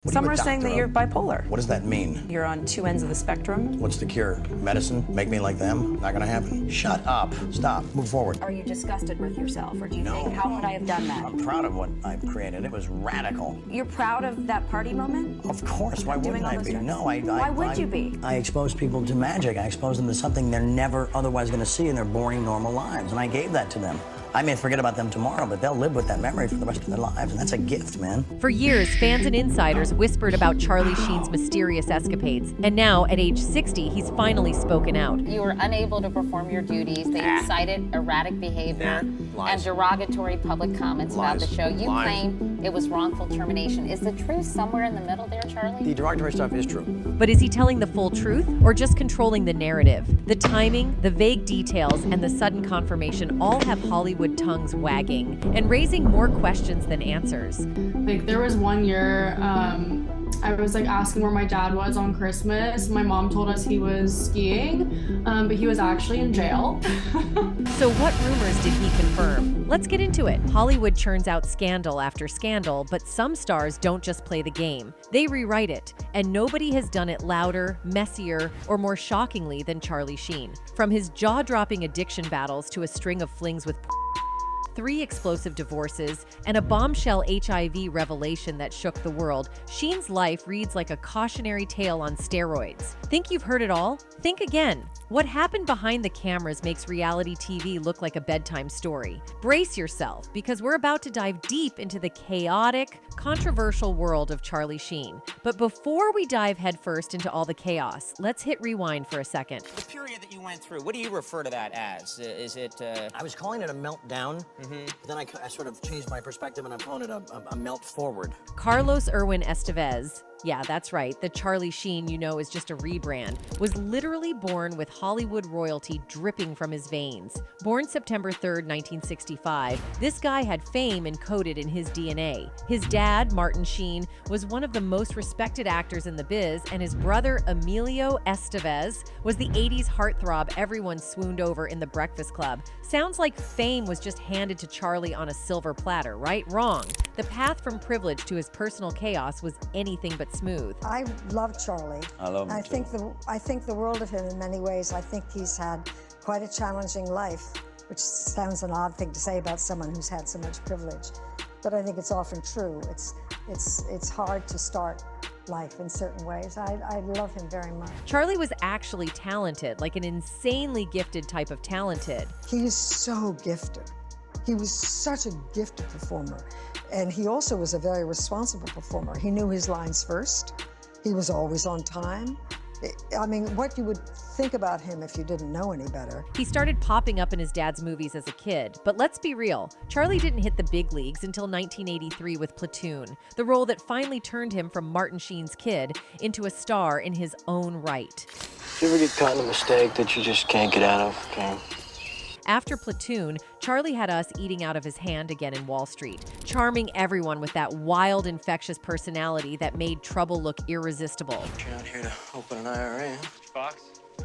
Some are saying that you're bipolar. What does that mean? You're on two ends of the spectrum. What's the cure? Medicine? Make me like them? Not gonna happen. Shut up. Stop. Move forward. Are you disgusted with yourself, or do you No. think, how could I have done that? I'm proud of what I've created. It was radical. You're proud of that party moment? Of course. Why Doing wouldn't all I those be? drugs? No, Why would you be? I expose people to magic. I expose them to something they're never otherwise gonna see in their boring, normal lives. And I gave that to them. I may forget about them tomorrow, but they'll live with that memory for the rest of their lives, and that's a gift, man. For years, fans and insiders whispered about Charlie Sheen's mysterious escapades, and now, at age 60, he's finally spoken out. You were unable to perform your duties. They incited erratic behavior and derogatory public comments about the show. You claim it was wrongful termination. Is the truth somewhere in the middle there, Charlie? The derogatory stuff is true. But is he telling the full truth, or just controlling the narrative? The timing, the vague details, and the sudden confirmation all have Hollywood tongues wagging and raising more questions than answers. Like, there was one year, I was like asking where my dad was on Christmas. My mom told us he was skiing, but he was actually in jail. So what rumors did he confirm? Let's get into it. Hollywood churns out scandal after scandal, but some stars don't just play the game. They rewrite it, and nobody has done it louder, messier, or more shockingly than Charlie Sheen. From his jaw-dropping addiction battles to a string of flings with 3 explosive divorces, and a bombshell HIV revelation that shook the world, Sheen's life reads like a cautionary tale on steroids. Think you've heard it all? Think again. What happened behind the cameras makes reality TV look like a bedtime story. Brace yourself, because we're about to dive deep into the chaotic, controversial world of Charlie Sheen. But before we dive headfirst into all the chaos, let's hit rewind for a second. The period that you went through, what do you refer to that as? Is it... I was calling it a meltdown. Then I sort of changed my perspective, and I'm calling it a melt forward. Carlos Irwin Estevez, yeah, that's right, the Charlie Sheen you know is just a rebrand, was literally born with Hollywood royalty dripping from his veins. Born September 3rd, 1965, this guy had fame encoded in his DNA. His dad, Martin Sheen, was one of the most respected actors in the biz, and his brother, Emilio Estevez, was the 80s heartthrob everyone swooned over in the Breakfast Club. Sounds like fame was just handed to Charlie on a silver platter, right? Wrong. The path from privilege to his personal chaos was anything but smooth. I love Charlie. I love him I think the world of him in many ways. I think he's had quite a challenging life, which sounds an odd thing to say about someone who's had so much privilege, but I think it's often true. It's hard to start life in certain ways. I love him very much. Charlie was actually talented, like an insanely gifted type of talented. He's so gifted. He was such a gifted performer. And he also was a very responsible performer. He knew his lines first. He was always on time. I mean, what you would think about him if you didn't know any better. He started popping up in his dad's movies as a kid, but let's be real, Charlie didn't hit the big leagues until 1983 with Platoon, the role that finally turned him from Martin Sheen's kid into a star in his own right. Do you ever get caught in a mistake that you just can't get out of, okay? After Platoon, Charlie had us eating out of his hand again in Wall Street, charming everyone with that wild, infectious personality that made trouble look irresistible. You're out here to open an IRA, huh? Fox,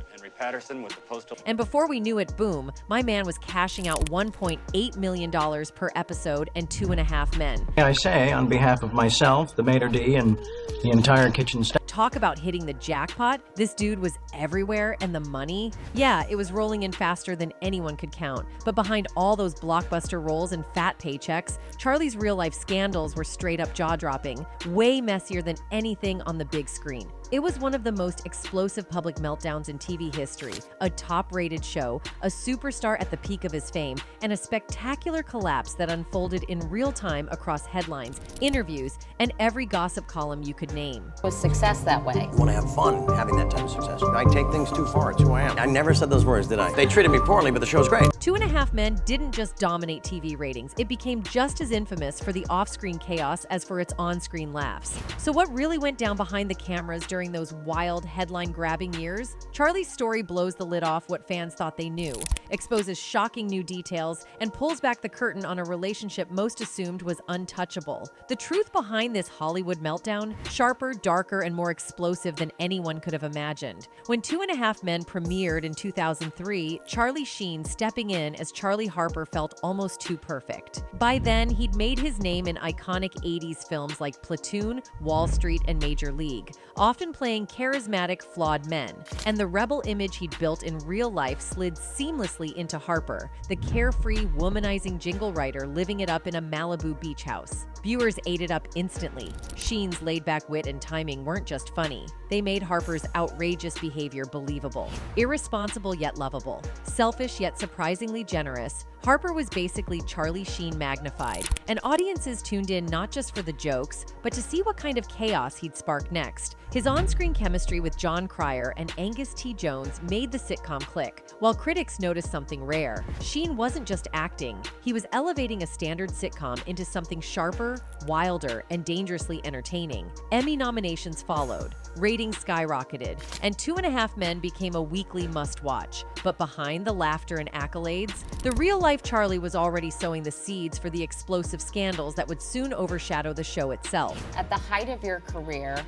Henry Patterson with the postal. And before we knew it, boom, my man was cashing out $1.8 million per episode and 2.5 Men. I say, on behalf of myself, the maitre d', and the entire kitchen staff. Talk about hitting the jackpot. This dude was everywhere, and the money? Yeah, it was rolling in faster than anyone could count. But behind all those blockbuster roles and fat paychecks, Charlie's real-life scandals were straight up jaw-dropping, way messier than anything on the big screen. It was one of the most explosive public meltdowns in TV history, a top-rated show, a superstar at the peak of his fame, and a spectacular collapse that unfolded in real time across headlines, interviews, and every gossip column you could name. Was success that way? I want to have fun having that type of success. I take things too far. It's who I am. I never said those words, did I? They treated me poorly, but the show's great. 2.5 Men didn't just dominate TV ratings. It became just as infamous for the off-screen chaos as for its on-screen laughs. So what really went down behind the cameras during those wild, headline-grabbing years? Charlie's story blows the lid off what fans thought they knew, exposes shocking new details, and pulls back the curtain on a relationship most assumed was untouchable. The truth behind this Hollywood meltdown? Sharper, darker, and more explosive than anyone could have imagined. When 2.5 Men premiered in 2003, Charlie Sheen stepping in as Charlie Harper felt almost too perfect. By then, he'd made his name in iconic 80s films like Platoon, Wall Street, and Major League, often playing charismatic, flawed men. And the rebel image he'd built in real life slid seamlessly into Harper, the carefree, womanizing jingle writer living it up in a Malibu beach house. Viewers ate it up instantly. Sheen's laid-back wit and timing weren't just funny. They made Harper's outrageous behavior believable. Irresponsible yet lovable. Selfish yet surprisingly generous, Harper was basically Charlie Sheen magnified, and audiences tuned in not just for the jokes, but to see what kind of chaos he'd spark next. His on-screen chemistry with Jon Cryer and Angus T. Jones made the sitcom click. While critics noticed something rare, Sheen wasn't just acting, he was elevating a standard sitcom into something sharper, wilder, and dangerously entertaining. Emmy nominations followed, ratings skyrocketed, and 2.5 Men became a weekly must-watch. But behind the laughter and accolades, the real-life Charlie was already sowing the seeds for the explosive scandals that would soon overshadow the show itself. At the height of your career,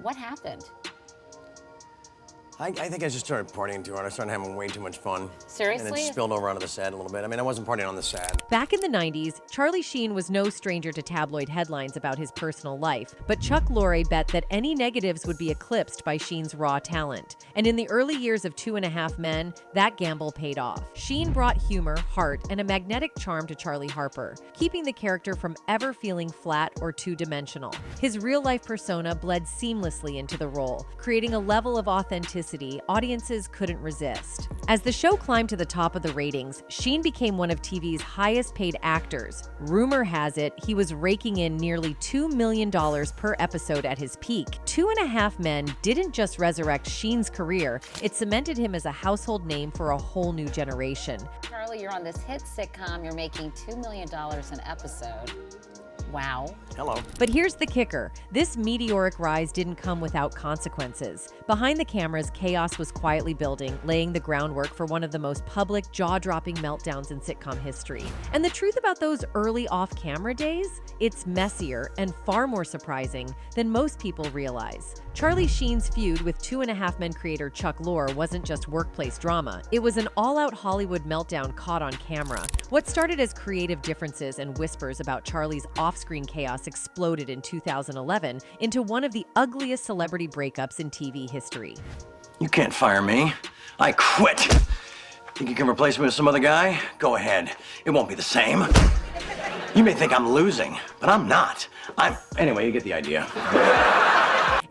what happened? I think I just started partying too hard. I started having way too much fun. Seriously? And it spilled over onto the set a little bit. I mean, I wasn't partying on the set. Back in the 90s, Charlie Sheen was no stranger to tabloid headlines about his personal life, but Chuck Lorre bet that any negatives would be eclipsed by Sheen's raw talent. And in the early years of 2.5 Men, that gamble paid off. Sheen brought humor, heart, and a magnetic charm to Charlie Harper, keeping the character from ever feeling flat or two-dimensional. His real-life persona bled seamlessly into the role, creating a level of authenticity audiences couldn't resist. As the show climbed to the top of the ratings, Sheen became one of TV's highest-paid actors. Rumor has it he was raking in nearly $2 million per episode at his peak. 2.5 Men didn't just resurrect Sheen's career, it cemented him as a household name for a whole new generation. Charlie, you're on this hit sitcom, you're making $2 million an episode. Wow. Hello. But here's the kicker. This meteoric rise didn't come without consequences. Behind the cameras, chaos was quietly building, laying the groundwork for one of the most public, jaw-dropping meltdowns in sitcom history. And the truth about those early off-camera days? It's messier and far more surprising than most people realize. Charlie Sheen's feud with 2.5 Men creator Chuck Lorre wasn't just workplace drama. It was an all-out Hollywood meltdown caught on camera. What started as creative differences and whispers about Charlie's off-screen chaos exploded in 2011 into one of the ugliest celebrity breakups in TV history. You can't fire me. I quit. Think you can replace me with some other guy? Go ahead. It won't be the same. You may think I'm losing, but I'm not. Anyway, you get the idea.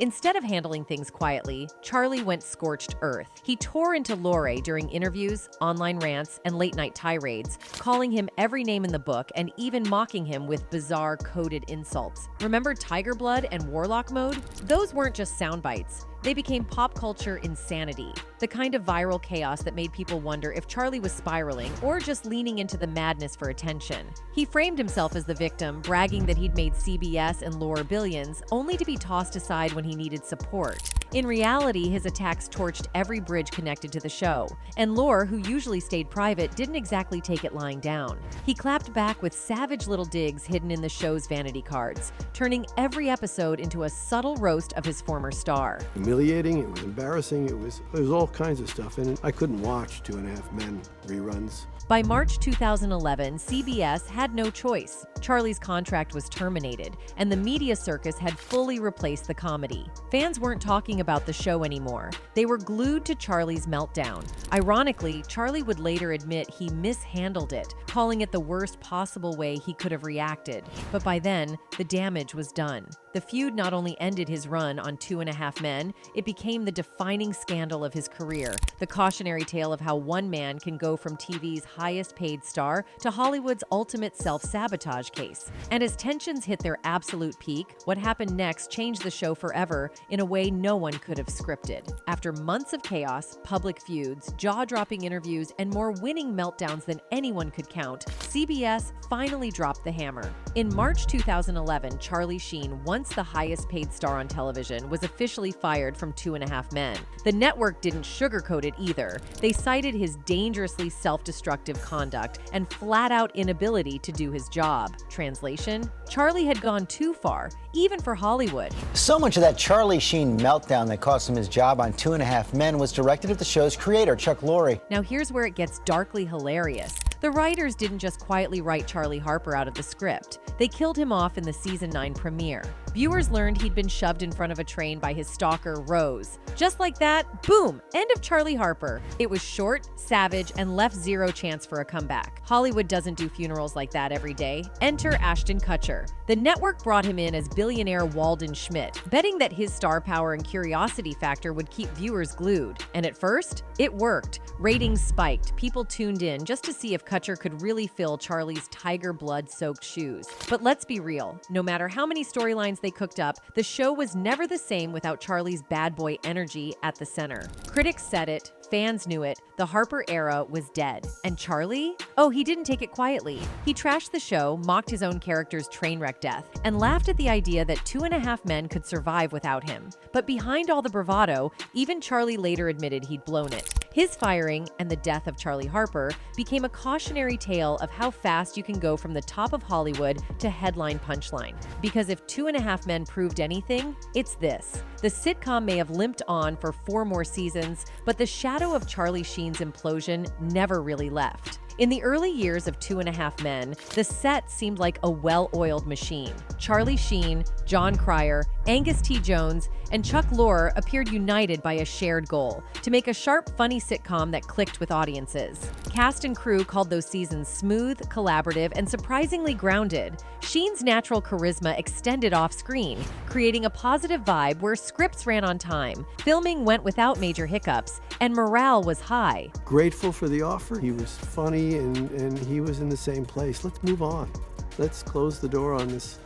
Instead of handling things quietly, Charlie went scorched earth. He tore into Lorre during interviews, online rants, and late-night tirades, calling him every name in the book and even mocking him with bizarre coded insults. Remember Tiger Blood and Warlock Mode? Those weren't just sound bites. They became pop culture insanity, the kind of viral chaos that made people wonder if Charlie was spiraling or just leaning into the madness for attention. He framed himself as the victim, bragging that he'd made CBS and Lorre billions, only to be tossed aside when he needed support. In reality, his attacks torched every bridge connected to the show, and Lorre, who usually stayed private, didn't exactly take it lying down. He clapped back with savage little digs hidden in the show's vanity cards, turning every episode into a subtle roast of his former star. Humiliating, it was embarrassing, it was all kinds of stuff, and I couldn't watch 2.5 Men reruns. By March 2011, CBS had no choice. Charlie's contract was terminated, and the media circus had fully replaced the comedy. Fans weren't talking about the show anymore. They were glued to Charlie's meltdown. Ironically, Charlie would later admit he mishandled it, calling it the worst possible way he could have reacted. But by then, the damage was done. The feud not only ended his run on 2.5 Men, it became the defining scandal of his career, the cautionary tale of how one man can go from TV's highest-paid star to Hollywood's ultimate self-sabotage case. And as tensions hit their absolute peak, what happened next changed the show forever in a way no one could have scripted. After months of chaos, public feuds, jaw-dropping interviews, and more winning meltdowns than anyone could count, CBS finally dropped the hammer. In March 2011, Charlie Sheen once once the highest paid star on television, was officially fired from 2.5 Men. The network didn't sugarcoat it either. They cited his dangerously self-destructive conduct and flat-out inability to do his job. Translation: Charlie had gone too far, even for Hollywood. So much of that Charlie Sheen meltdown that cost him his job on 2.5 Men was directed at the show's creator, Chuck Lorre. Now here's where it gets darkly hilarious. The writers didn't just quietly write Charlie Harper out of the script. They killed him off in the season 9 premiere. Viewers learned he'd been shoved in front of a train by his stalker, Rose. Just like that, boom, end of Charlie Harper. It was short, savage, and left zero chance for a comeback. Hollywood doesn't do funerals like that every day. Enter Ashton Kutcher. The network brought him in as billionaire Walden Schmidt, betting that his star power and curiosity factor would keep viewers glued. And at first, it worked. Ratings spiked. People tuned in just to see if Kutcher could really fill Charlie's tiger blood-soaked shoes. But let's be real. No matter how many storylines they cooked up, the show was never the same without Charlie's bad boy energy at the center. Critics said it. Fans knew it. The Harper era was dead. And Charlie? Oh, he didn't take it quietly. He trashed the show, mocked his own character's train wreck death, and laughed at the idea that 2.5 Men could survive without him. But behind all the bravado, even Charlie later admitted he'd blown it. His firing and the death of Charlie Harper became a cautionary tale of how fast you can go from the top of Hollywood to headline punchline. Because if 2.5 Men proved anything, it's this. The sitcom may have limped on for 4 more seasons, but the shadow of Charlie Sheen's implosion never really left. In the early years of 2.5 Men, the set seemed like a well-oiled machine. Charlie Sheen, John Cryer, Angus T. Jones, and Chuck Lorre appeared united by a shared goal: to make a sharp, funny sitcom that clicked with audiences. Cast and crew called those seasons smooth, collaborative, and surprisingly grounded. Sheen's natural charisma extended off-screen, creating a positive vibe where scripts ran on time, filming went without major hiccups, and morale was high. Grateful for the offer. He was funny and he was in the same place. Let's move on. Let's close the door on this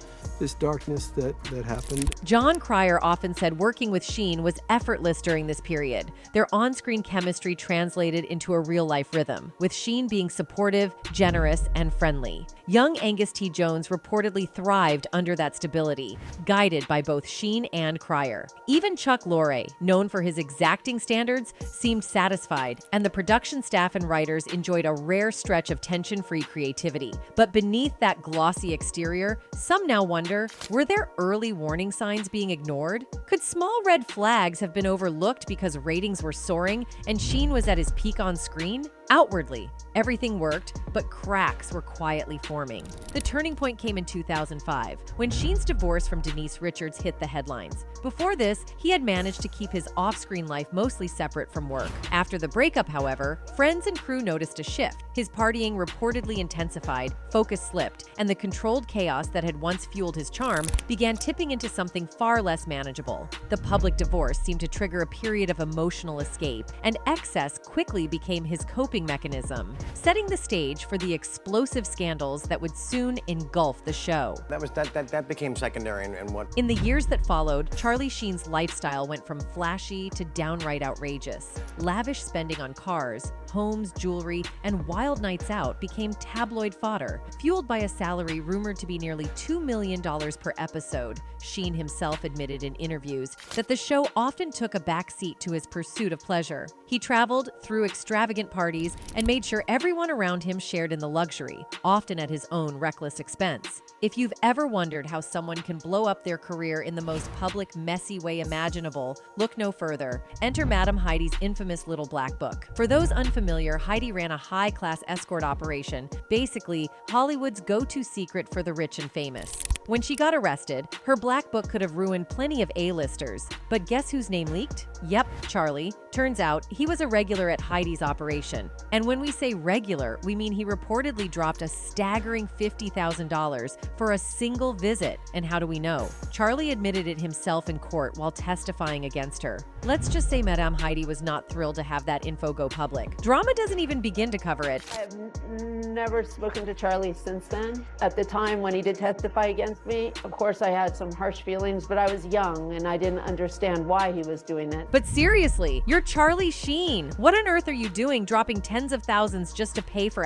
darkness that happened. John Cryer often said working with Sheen was effortless during this period. Their on-screen chemistry translated into a real-life rhythm, with Sheen being supportive, generous, and friendly. Young Angus T. Jones reportedly thrived under that stability, guided by both Sheen and Cryer. Even Chuck Lorre, known for his exacting standards, seemed satisfied, and the production staff and writers enjoyed a rare stretch of tension-free creativity. But beneath that glossy exterior, some now wonder, were there early warning signs being ignored? Could small red flags have been overlooked because ratings were soaring and Sheen was at his peak on screen? Outwardly, everything worked, but cracks were quietly forming. The turning point came in 2005, when Sheen's divorce from Denise Richards hit the headlines. Before this, he had managed to keep his off-screen life mostly separate from work. After the breakup, however, friends and crew noticed a shift. His partying reportedly intensified, focus slipped, and the controlled chaos that had once fueled his charm began tipping into something far less manageable. The public divorce seemed to trigger a period of emotional escape, and excess quickly became his coping mechanism, setting the stage for the explosive scandals that would soon engulf the show. That became secondary and what? In the years that followed, Charlie Sheen's lifestyle went from flashy to downright outrageous. Lavish spending on cars, homes, jewelry, and wild nights out became tabloid fodder, fueled by a salary rumored to be nearly $2 million per episode. Sheen himself admitted in interviews that the show often took a backseat to his pursuit of pleasure. He traveled, threw extravagant parties, and made sure everyone around him shared in the luxury, often at his own reckless expense. If you've ever wondered how someone can blow up their career in the most public, messy way imaginable, look no further. Enter Madame Heidi's infamous Little Black Book. For those unfamiliar, Heidi ran a high-class escort operation, basically Hollywood's go-to secret for the rich and famous. When she got arrested, her black book could have ruined plenty of A-listers. But guess whose name leaked? Yep, Charlie. Turns out, he was a regular at Heidi's operation. And when we say regular, we mean he reportedly dropped a staggering $50,000 for a single visit. And how do we know? Charlie admitted it himself in court while testifying against her. Let's just say Madame Heidi was not thrilled to have that info go public. Drama doesn't even begin to cover it. I've never spoken to Charlie since then. At the time when he did testify against me, of course I had some harsh feelings, but I was young and I didn't understand why he was doing it. But seriously, you're Charlie Sheen. What on earth are you doing dropping tens of thousands just to pay for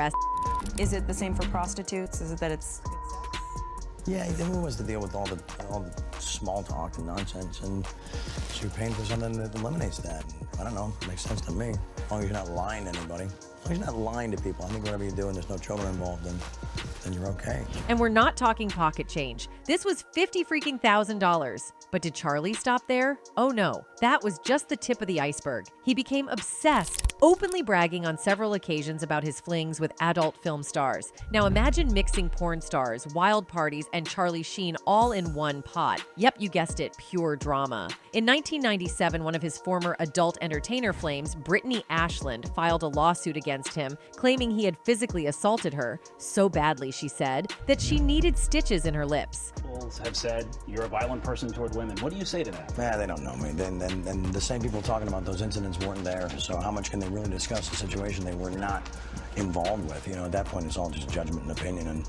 Is it the same for prostitutes? Is it that it's Yeah, who was to deal with all the small talk and nonsense, and so you're paying for something that eliminates that. I don't know, it makes sense to me. As long as you're not lying to anybody. As long as you're not lying to people, I think whatever you do and there's no children involved, then you're okay. And we're not talking pocket change. This was $50,000. But did Charlie stop there? Oh no, that was just the tip of the iceberg. He became obsessed, openly bragging on several occasions about his flings with adult film stars. Now imagine mixing porn stars, wild parties, and Charlie Sheen all in one pot. Yep, you guessed it, pure drama. In 1997, one of his former adult entertainer flames, Brittany Ashland, filed a lawsuit against him, claiming he had physically assaulted her, so badly, she said, that she needed stitches in her lips. Have said you're a violent person toward women. What do you say to that? Nah, they don't know me. Then the same people talking about those incidents weren't there, so how much can they really discuss a situation they were not involved with? You know, at that point, it's all just judgment and opinion and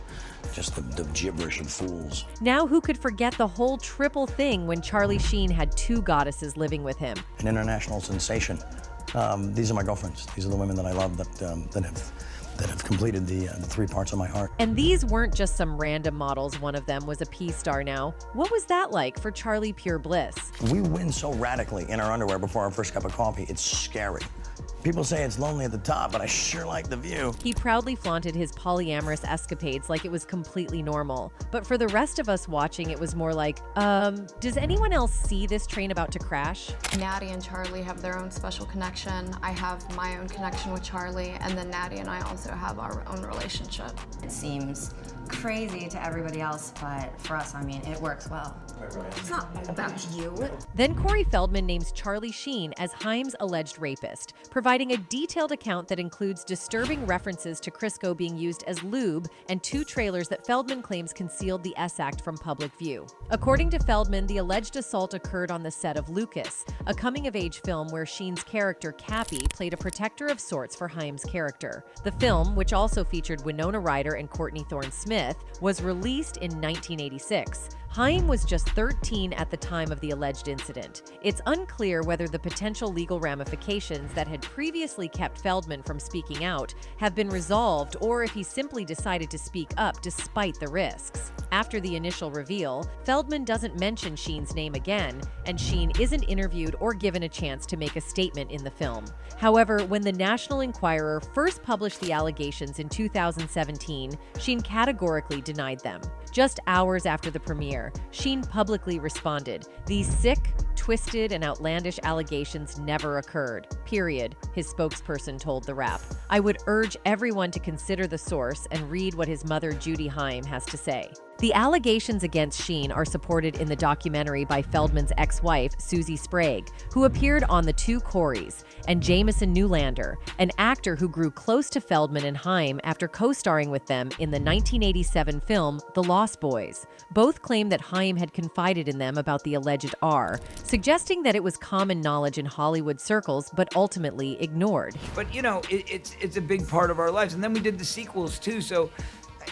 just the gibberish of fools. Now who could forget the whole triple thing when Charlie Sheen had two goddesses living with him? An international sensation. These are my girlfriends. These are the women that I love that have completed the three parts of my heart. And these weren't just some random models. One of them was a P-star now. What was that like for Charlie Pure Bliss? We win so radically in our underwear before our first cup of coffee, it's scary. People say it's lonely at the top, but I sure like the view. He proudly flaunted his polyamorous escapades like it was completely normal. But for the rest of us watching, it was more like, does anyone else see this train about to crash? Natty and Charlie have their own special connection. I have my own connection with Charlie, and then Natty and I also have our own relationship. It seems crazy to everybody else, but for us, I mean, it works well. It's not about you. Then Corey Feldman names Charlie Sheen as Haim's alleged rapist, providing a detailed account that includes disturbing references to Crisco being used as lube and two trailers that Feldman claims concealed the S-Act from public view. According to Feldman, the alleged assault occurred on the set of Lucas, a coming-of-age film where Sheen's character, Cappy, played a protector of sorts for Haim's character. The film, which also featured Winona Ryder and Courtney Thorne-Smith, was released in 1986. Haim was just 13 at the time of the alleged incident. It's unclear whether the potential legal ramifications that had previously kept Feldman from speaking out have been resolved or if he simply decided to speak up despite the risks. After the initial reveal, Feldman doesn't mention Sheen's name again, and Sheen isn't interviewed or given a chance to make a statement in the film. However, when the National Enquirer first published the allegations in 2017, Sheen categorically denied them. Just hours after the premiere, Sheen publicly responded, "These sick, twisted, and outlandish allegations never occurred, period," his spokesperson told The Wrap. "I would urge everyone to consider the source and read what his mother, Judy Haim, has to say." The allegations against Sheen are supported in the documentary by Feldman's ex-wife, Susie Sprague, who appeared on The Two Coreys, and Jameson Newlander, an actor who grew close to Feldman and Haim after co-starring with them in the 1987 film The Lost Boys. Both claim that Haim had confided in them about the alleged R, suggesting that it was common knowledge in Hollywood circles but ultimately ignored. But you know, it's a big part of our lives, and then we did the sequels too, so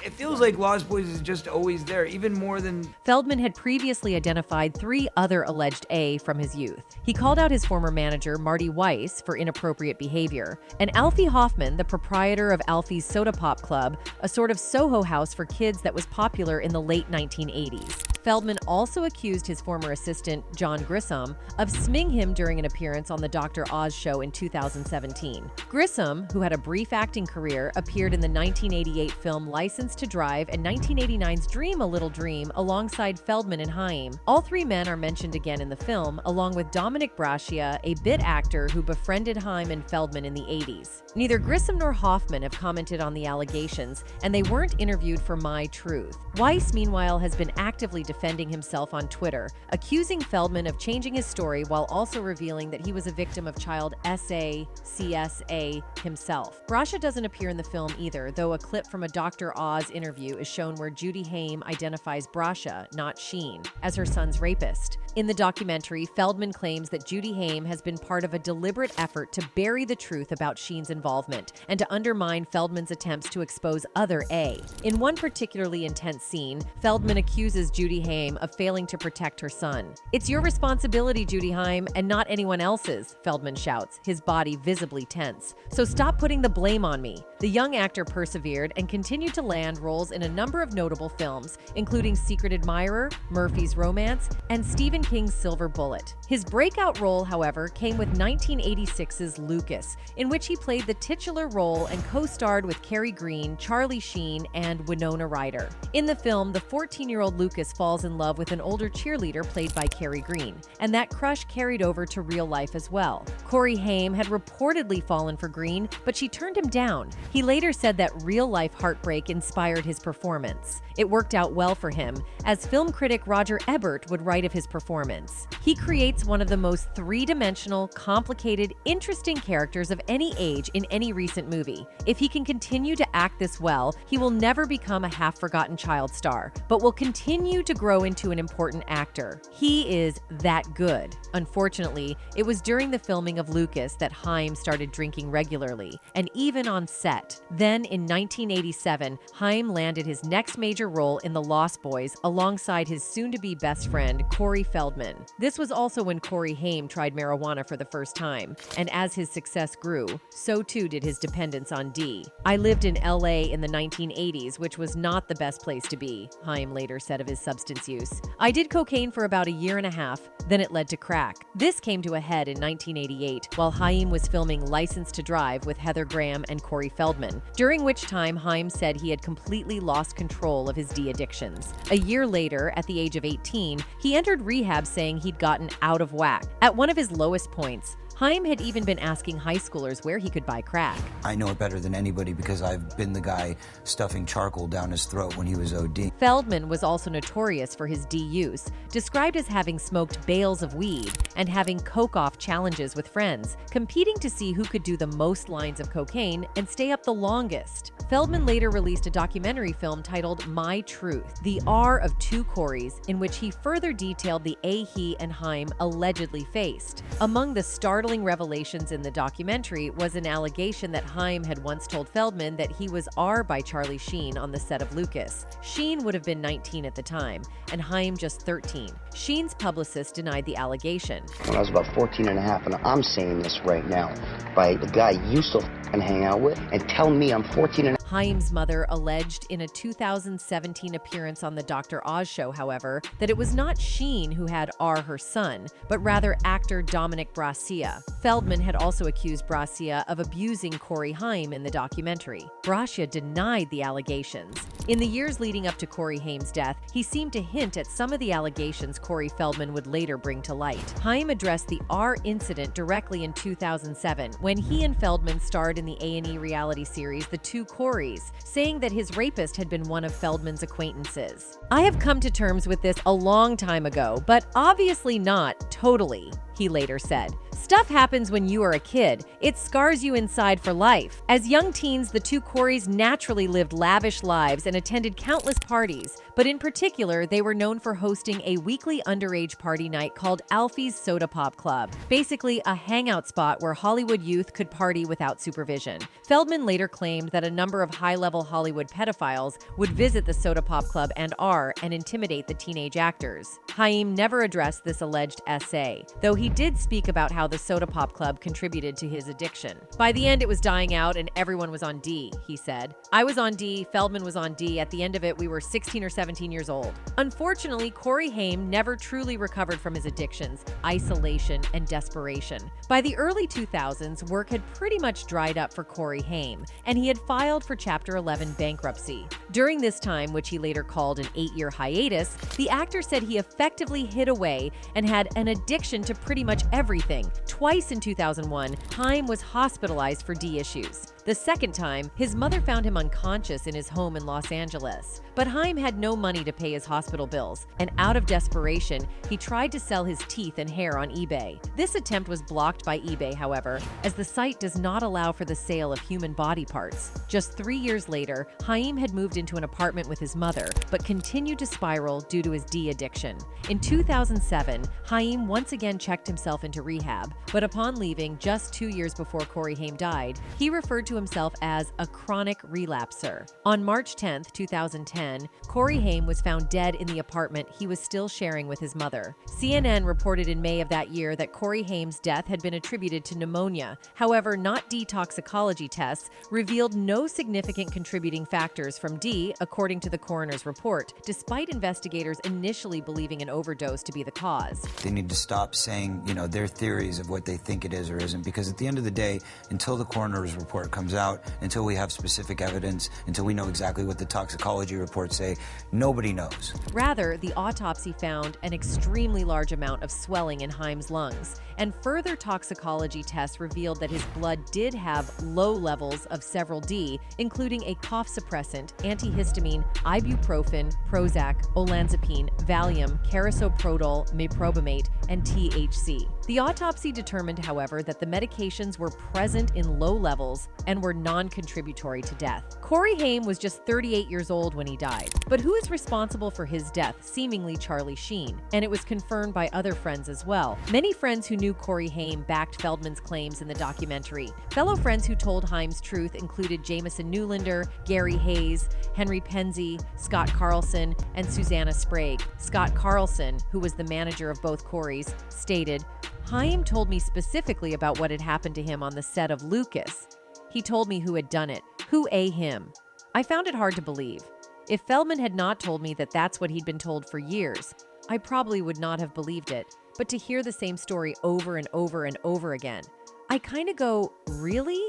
it feels like Lost Boys is just always there, even more than... Feldman had previously identified 3 other alleged A from his youth. He called out his former manager, Marty Weiss, for inappropriate behavior, and Alfie Hoffman, the proprietor of Alfie's Soda Pop Club, a sort of Soho house for kids that was popular in the late 1980s. Feldman also accused his former assistant, John Grissom, of smearing him during an appearance on the Dr. Oz show in 2017. Grissom, who had a brief acting career, appeared in the 1988 film License to Drive and 1989's Dream a Little Dream alongside Feldman and Haim. All 3 men are mentioned again in the film, along with Dominic Braccia, a bit actor who befriended Haim and Feldman in the 80s. Neither Grissom nor Hoffman have commented on the allegations, and they weren't interviewed for My Truth. Weiss, meanwhile, has been actively defending himself on Twitter, accusing Feldman of changing his story while also revealing that he was a victim of child SACSA himself. Brascia doesn't appear in the film either, though a clip from a Dr. Oz interview is shown where Judy Haim identifies Brascia, not Sheen, as her son's rapist. In the documentary, Feldman claims that Judy Haim has been part of a deliberate effort to bury the truth about Sheen's involvement and to undermine Feldman's attempts to expose other A. In one particularly intense scene, Feldman accuses Judy Haim of failing to protect her son. "It's your responsibility, Judy Haim, and not anyone else's," Feldman shouts, his body visibly tense. "So stop putting the blame on me. The young actor persevered and continued to land roles in a number of notable films, including Secret Admirer, Murphy's Romance, and Stephen King's Silver Bullet. His breakout role, however, came with 1986's Lucas, in which he played the titular role and co-starred with Cary Green, Charlie Sheen, and Winona Ryder. In the film, the 14-year-old Lucas falls in love with an older cheerleader played by Cary Green, and that crush carried over to real life as well. Corey Haim had reportedly fallen for Green, but she turned him down. He later said that real-life heartbreak inspired his performance. It worked out well for him, as film critic Roger Ebert would write of his performance. He creates one of the most three-dimensional, complicated, interesting characters of any age in any recent movie. If he can continue to act this well, he will never become a half-forgotten child star, but will continue to grow into an important actor. He is that good. Unfortunately, it was during the filming of Lucas that Haim started drinking regularly, and even on set. Then, in 1987, Haim landed his next major role in The Lost Boys alongside his soon-to-be best friend, Corey Feldman. This was also when Corey Haim tried marijuana for the first time, and as his success grew, so too did his dependence on D. "I lived in LA in the 1980s, which was not the best place to be," Haim later said of his substance use. "I did cocaine for about a year and a half, then it led to crack." This came to a head in 1988 while Haim was filming License to Drive with Heather Graham and Corey Feldman, during which time Haim said he had completely lost control of his D addictions. A year later, at the age of 18, he entered rehab saying he'd gotten out of whack. At one of his lowest points, Haim had even been asking high schoolers where he could buy crack. "I know it better than anybody because I've been the guy stuffing charcoal down his throat when he was OD." Feldman was also notorious for his D use, described as having smoked bales of weed and having coke-off challenges with friends, competing to see who could do the most lines of cocaine and stay up the longest. Feldman later released a documentary film titled My Truth, The R of Two Coreys, in which he further detailed the he and Haim allegedly faced. Among the startling revelations in the documentary was an allegation that Haim had once told Feldman that he was R by Charlie Sheen on the set of Lucas. Sheen would have been 19 at the time, and Haim just 13. Sheen's publicist denied the allegation. When I was about 14 and a half, and I'm saying this right now, by the guy you still hang out with, and tell me I'm 14 and Haim's mother alleged in a 2017 appearance on the Dr. Oz show, however, that it was not Sheen who had R her son, but rather actor Dominic Brassia. Feldman had also accused Brassia of abusing Corey Haim in the documentary. Brassia denied the allegations. In the years leading up to Corey Haim's death, he seemed to hint at some of the allegations Corey Feldman would later bring to light. Haim addressed the R incident directly in 2007 when he and Feldman starred in the A&E reality series The Two Coreys, saying that his rapist had been one of Feldman's acquaintances. "I have come to terms with this a long time ago, but obviously not totally," he later said. "Stuff happens when you are a kid. It scars you inside for life." As young teens, the two Coreys naturally lived lavish lives and attended countless parties, but in particular, they were known for hosting a weekly underage party night called Alfie's Soda Pop Club, basically a hangout spot where Hollywood youth could party without supervision. Feldman later claimed that a number of high-level Hollywood pedophiles would visit the Soda Pop Club and R and intimidate the teenage actors. Haim never addressed this alleged SA, though he did speak about how the Soda Pop Club contributed to his addiction. "By the end, it was dying out and everyone was on D," he said. "I was on D, Feldman was on D. At the end of it, we were 16 or 17 years old." Unfortunately, Corey Haim never truly recovered from his addictions, isolation, and desperation. By the early 2000s, work had pretty much dried up for Corey Haim, and he had filed for Chapter 11 bankruptcy. During this time, which he later called an 8-year hiatus, the actor said he effectively hid away and had an addiction to pretty much everything. Twice in 2001, Haim was hospitalized for D issues. The second time, his mother found him unconscious in his home in Los Angeles. But Haim had no money to pay his hospital bills, and out of desperation, he tried to sell his teeth and hair on eBay. This attempt was blocked by eBay, however, as the site does not allow for the sale of human body parts. Just 3 years later, Haim had moved into an apartment with his mother, but continued to spiral due to his D addiction. In 2007, Haim once again checked himself into rehab, but upon leaving just 2 years before Corey Haim died, he referred to to himself as a chronic relapser. On March 10th, 2010, Corey Haim was found dead in the apartment he was still sharing with his mother. CNN reported in May of that year that Corey Haim's death had been attributed to pneumonia. However, not D toxicology tests revealed no significant contributing factors from D, according to the coroner's report, despite investigators initially believing an overdose to be the cause. They need to stop saying, their theories of what they think it is or isn't, because at the end of the day, until the coroner's report comes out, until we have specific evidence, until we know exactly what the toxicology reports say, nobody knows. Rather, the autopsy found an extremely large amount of swelling in Haim's lungs, and further toxicology tests revealed that his blood did have low levels of several D, including a cough suppressant, antihistamine, ibuprofen, Prozac, olanzapine, Valium, carisoprodol, meprobamate, and THC. The autopsy determined, however, that the medications were present in low levels and were non-contributory to death. Corey Haim was just 38 years old when he died. But who is responsible for his death? Seemingly Charlie Sheen. And it was confirmed by other friends as well. Many friends who knew Corey Haim backed Feldman's claims in the documentary. Fellow friends who told Haim's truth included Jameson Newlander, Gary Hayes, Henry Penzie, Scott Carlson, and Susanna Sprague. Scott Carlson, who was the manager of both Corys, stated, "Haim told me specifically about what had happened to him on the set of Lucas. He told me who had done it, who a him. I found it hard to believe. If Feldman had not told me that that's what he'd been told for years, I probably would not have believed it. But to hear the same story over and over and over again, I kind of go, really?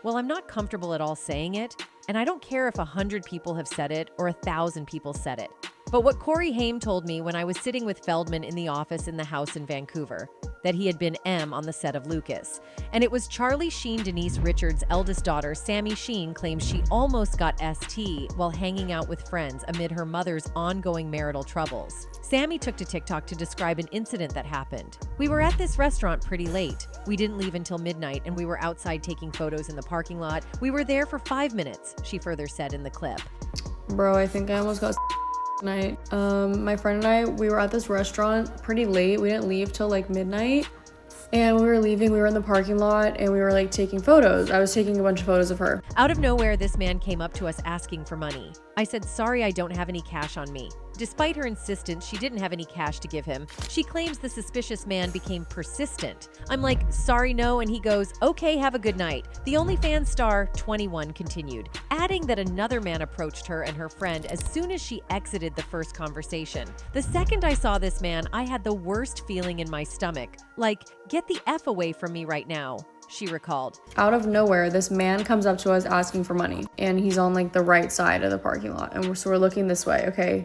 Well, I'm not comfortable at all saying it, and I don't care if 100 people have said it or 1,000 people said it. But what Corey Haim told me when I was sitting with Feldman in the office in the house in Vancouver, that he had been M on the set of Lucas. And it was Charlie Sheen, Denise Richards' eldest daughter, Sammy Sheen, claims she almost got ST while hanging out with friends amid her mother's ongoing marital troubles. Sammy took to TikTok to describe an incident that happened. "We were at this restaurant pretty late. We didn't leave until midnight, and we were outside taking photos in the parking lot. We were there for 5 minutes," she further said in the clip. Bro, I think I almost got night. My friend and I, we were at this restaurant pretty late. We didn't leave till like midnight. And when we were leaving, we were in the parking lot and we were like taking photos. I was taking a bunch of photos of her. Out of nowhere, this man came up to us asking for money. I said, "Sorry, I don't have any cash on me." Despite her insistence, she didn't have any cash to give him. She claims the suspicious man became persistent. I'm like, "Sorry, no," and he goes, "Okay, have a good night." The OnlyFans star, 21, continued, adding that another man approached her and her friend as soon as she exited the first conversation. "The second I saw this man, I had the worst feeling in my stomach. Like, get the F away from me right now," she recalled. Out of nowhere, this man comes up to us asking for money, and he's on like the right side of the parking lot, and we're looking this way, okay?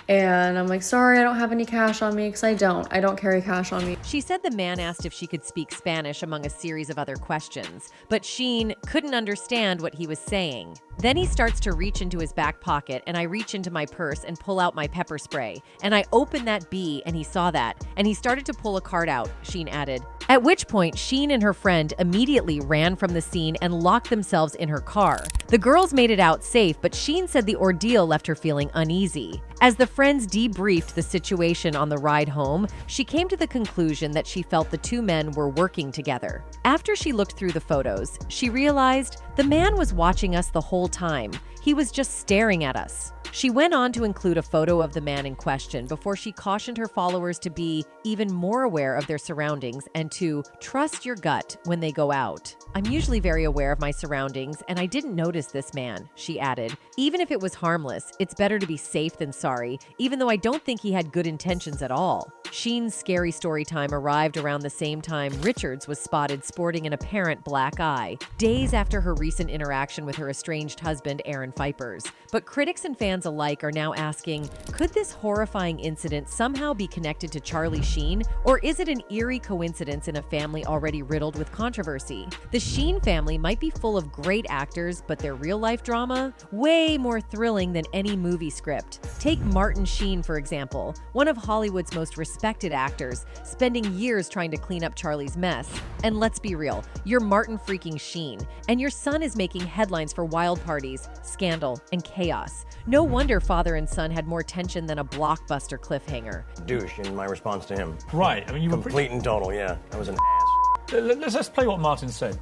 And I'm like, "Sorry, I don't have any cash on me," because I don't carry cash on me. She said the man asked if she could speak Spanish among a series of other questions, but Sheen couldn't understand what he was saying. Then he starts to reach into his back pocket, and I reach into my purse and pull out my pepper spray. And I open that B, and he saw that, and he started to pull a card out, Sheen added. At which point, Sheen and her friend immediately ran from the scene and locked themselves in her car. The girls made it out safe, but Sheen said the ordeal left her feeling uneasy. As the friends debriefed the situation on the ride home, she came to the conclusion that she felt the two men were working together. After she looked through the photos, she realized the man was watching us the whole time. He was just staring at us. She went on to include a photo of the man in question before she cautioned her followers to be even more aware of their surroundings and to trust your gut when they go out. "I'm usually very aware of my surroundings, and I didn't notice this man," she added. "Even if it was harmless, it's better to be safe than sorry, even though I don't think he had good intentions at all." Sheen's scary story time arrived around the same time Richards was spotted sporting an apparent black eye, days after her recent interaction with her estranged husband, Aaron Vipers. But critics and fans alike are now asking, could this horrifying incident somehow be connected to Charlie Sheen, or is it an eerie coincidence in a family already riddled with controversy? The Sheen family might be full of great actors, but their real-life drama? Way more thrilling than any movie script. Take Martin Sheen, for example, one of Hollywood's most respected actors, spending years trying to clean up Charlie's mess. And let's be real, you're Martin freaking Sheen, and your son is making headlines for wild parties, scandal, and chaos. No wonder father and son had more tension than a blockbuster cliffhanger. Douche in my response to him. Right, I mean, you were complete and total, yeah. I was an ass. Let's play what Martin said.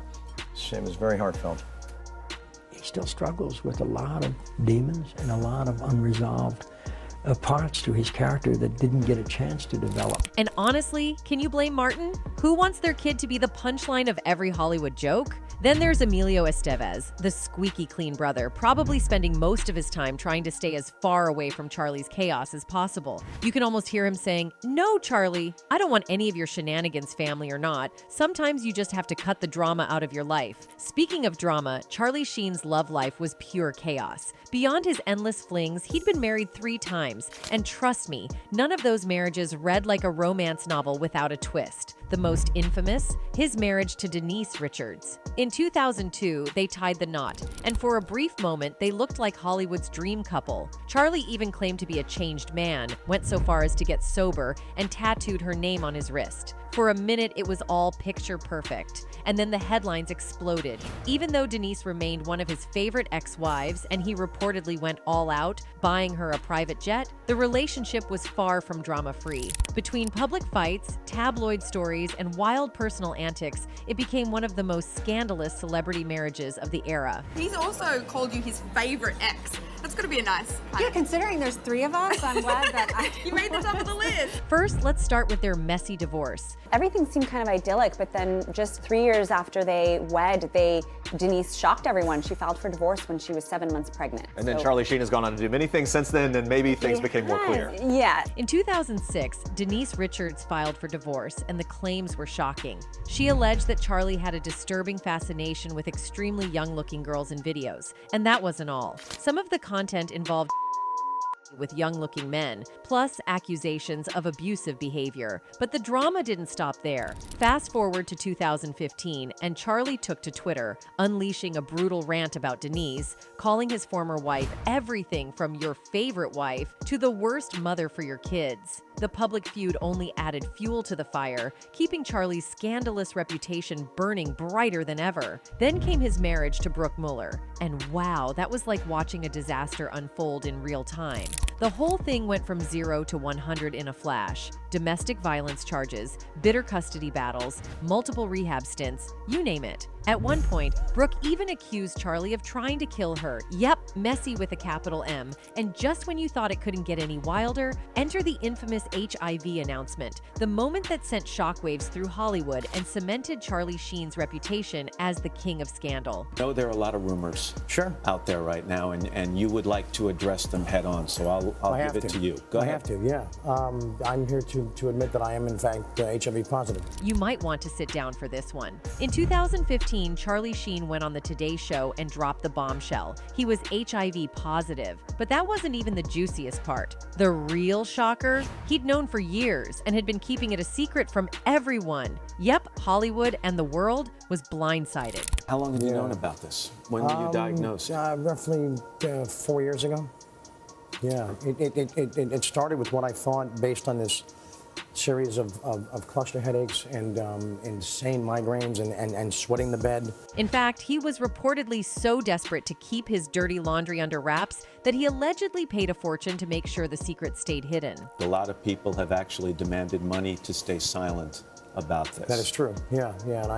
It was very heartfelt. still struggles with a lot of demons and a lot of unresolved parts to his character that didn't get a chance to develop. And honestly, can you blame Martin? Who wants their kid to be the punchline of every Hollywood joke? Then there's Emilio Estevez, the squeaky clean brother, probably spending most of his time trying to stay as far away from Charlie's chaos as possible. You can almost hear him saying, "No, Charlie, I don't want any of your shenanigans, family or not. Sometimes you just have to cut the drama out of your life." Speaking of drama, Charlie Sheen's love life was pure chaos. Beyond his endless flings, he'd been married 3 times. And trust me, none of those marriages read like a romance novel without a twist. The most infamous, his marriage to Denise Richards. In 2002, they tied the knot, and for a brief moment, they looked like Hollywood's dream couple. Charlie even claimed to be a changed man, went so far as to get sober, and tattooed her name on his wrist. For a minute, it was all picture perfect. And then the headlines exploded. Even though Denise remained one of his favorite ex-wives and he reportedly went all out, buying her a private jet, the relationship was far from drama-free. Between public fights, tabloid stories, and wild personal antics, it became one of the most scandalous celebrity marriages of the era. He's also called you his favorite ex. That's got to be a nice. Yeah, considering there's 3 of us, I'm glad that you made the top of the list. First, let's start with their messy divorce. Everything seemed kind of idyllic, but then just 3 years after they wed, Denise shocked everyone. She filed for divorce when she was 7 months pregnant. And then Charlie Sheen has gone on to do many things since then, and maybe things became more clear. Yeah. In 2006, Denise Richards filed for divorce, and the claims were shocking. She alleged that Charlie had a disturbing fascination with extremely young-looking girls in videos. And that wasn't all. Some of the content involved with young-looking men, plus accusations of abusive behavior. But the drama didn't stop there. Fast forward to 2015, and Charlie took to Twitter, unleashing a brutal rant about Denise, calling his former wife everything from your favorite wife to the worst mother for your kids. The public feud only added fuel to the fire, keeping Charlie's scandalous reputation burning brighter than ever. Then came his marriage to Brooke Muller, and wow, that was like watching a disaster unfold in real time. The whole thing went from 0 to 100 in a flash. Domestic violence charges, bitter custody battles, multiple rehab stints, you name it. At one point, Brooke even accused Charlie of trying to kill her. Yep, messy with a capital M. And just when you thought it couldn't get any wilder, enter the infamous HIV announcement, the moment that sent shockwaves through Hollywood and cemented Charlie Sheen's reputation as the king of scandal. I know there are a lot of rumors out there right now, and you would like to address them head on, so I'll give it to you. Go ahead. I have to, yeah. I'm here to admit that I am, in fact, HIV positive. You might want to sit down for this one. In 2015, Charlie Sheen went on the Today Show and dropped the bombshell. He was HIV positive. But that wasn't even the juiciest part. The real shocker? He'd known for years and had been keeping it a secret from everyone. Yep, Hollywood and the world was blindsided. How long have you known about this? When were you diagnosed? Roughly 4 years ago. Yeah, it started with what I thought based on this series of cluster headaches and insane migraines and sweating the bed. In fact, he was reportedly so desperate to keep his dirty laundry under wraps that he allegedly paid a fortune to make sure the secret stayed hidden. A lot of people have actually demanded money to stay silent about this. That is true. Yeah, and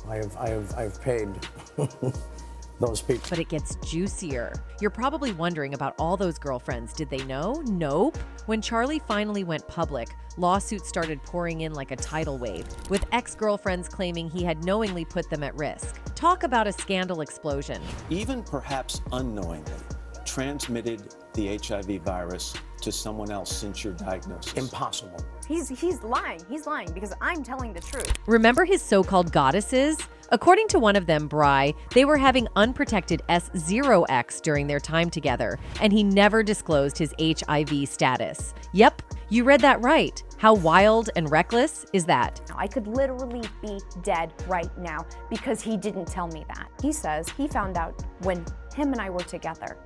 I've paid those people. But it gets juicier. You're probably wondering about all those girlfriends. Did they know? Nope. When Charlie finally went public, lawsuits started pouring in like a tidal wave, with ex-girlfriends claiming he had knowingly put them at risk. Talk about a scandal explosion. Even perhaps unknowingly transmitted the HIV virus to someone else since your diagnosis. Impossible. He's lying. He's lying because I'm telling the truth. Remember his so-called goddesses? According to one of them, Bry, they were having unprotected S0X during their time together, and he never disclosed his HIV status. Yep, you read that right. How wild and reckless is that? I could literally be dead right now because he didn't tell me that. He says he found out when him and I were together.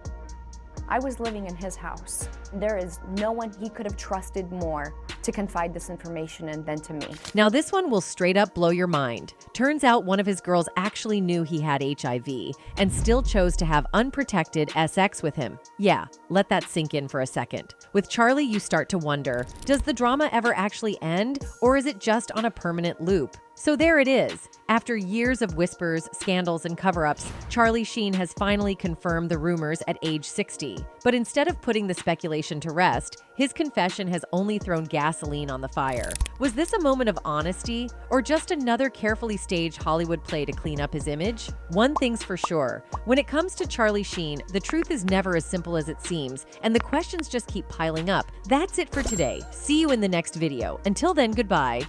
I was living in his house. There is no one he could have trusted more to confide this information in than to me. Now this one will straight up blow your mind. Turns out one of his girls actually knew he had HIV and still chose to have unprotected SX with him. Yeah, let that sink in for a second. With Charlie, you start to wonder, does the drama ever actually end, or is it just on a permanent loop? So there it is. After years of whispers, scandals, and cover-ups, Charlie Sheen has finally confirmed the rumors at age 60. But instead of putting the speculation to rest, his confession has only thrown gasoline on the fire. Was this a moment of honesty, or just another carefully staged Hollywood play to clean up his image? One thing's for sure. When it comes to Charlie Sheen, the truth is never as simple as it seems, and the questions just keep piling up. That's it for today. See you in the next video. Until then, goodbye.